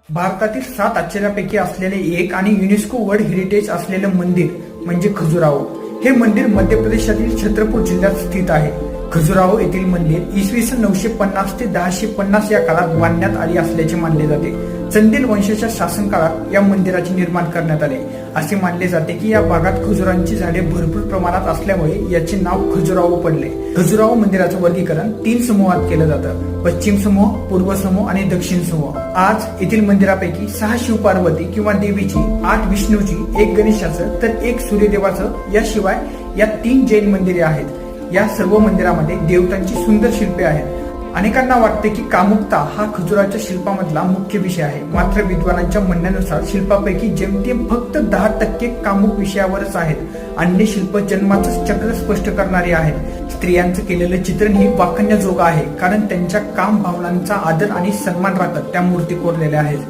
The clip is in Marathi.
भारतातील 7 आश्चर्यापैकी असलेले एक आणि युनेस्को वर्ल्ड हेरिटेज असलेले मंदिर म्हणजे खजुराहो। हे मंदिर मध्य प्रदेशातील छत्रपूर जिल्ह्यात स्थित आहे। खजुराहो येथील मंदिर इसवी सन 950 ते 1050 या काळात बांधण्यात आले असल्याचे मानले जाते। चंदेल वंशाच्या शासन काळात या मंदिराचे निर्माण करण्यात आले। असे मानले जाते की या भागात खजुरांची झाडे भरपूर प्रमाणात असल्यामुळे याचे नाव खजुराहो पडले। खजुराहो मंदिराचे वर्गीकरण 3 समूहात केले जाते: पश्चिम समूह, पूर्व समूह आणि दक्षिण समूह। आज येथील मंदिरापैकी 6 शिवपार्वती किंवा देवीची, 8 विष्णूची, 1 गणेशाचं तर 1 सूर्यदेवाचं, याशिवाय या 3 जैन मंदिरे आहेत। या सर्व मंदिरामध्ये देवतांची सुंदर शिल्पे आहेत। अनेकांना वाटते की कामुकता हा खजुराच्या शिल्पामधला मुख्य विषय आहे, मात्र विद्वानांच्या म्हणण्यानुसार शिल्पापैकी जेमतेम फक्त 10% कामुक विषयावरच आहेत। अन्य शिल्प जन्माचं चक्र स्पष्ट करणारी आहेत। स्त्रियांचं केलेलं चित्रण ही वाखाणण्याजोगं आहे, कारण त्यांच्या काम भावनांचा आदर आणि सन्मान राखत त्या मूर्ती कोरलेल्या आहेत।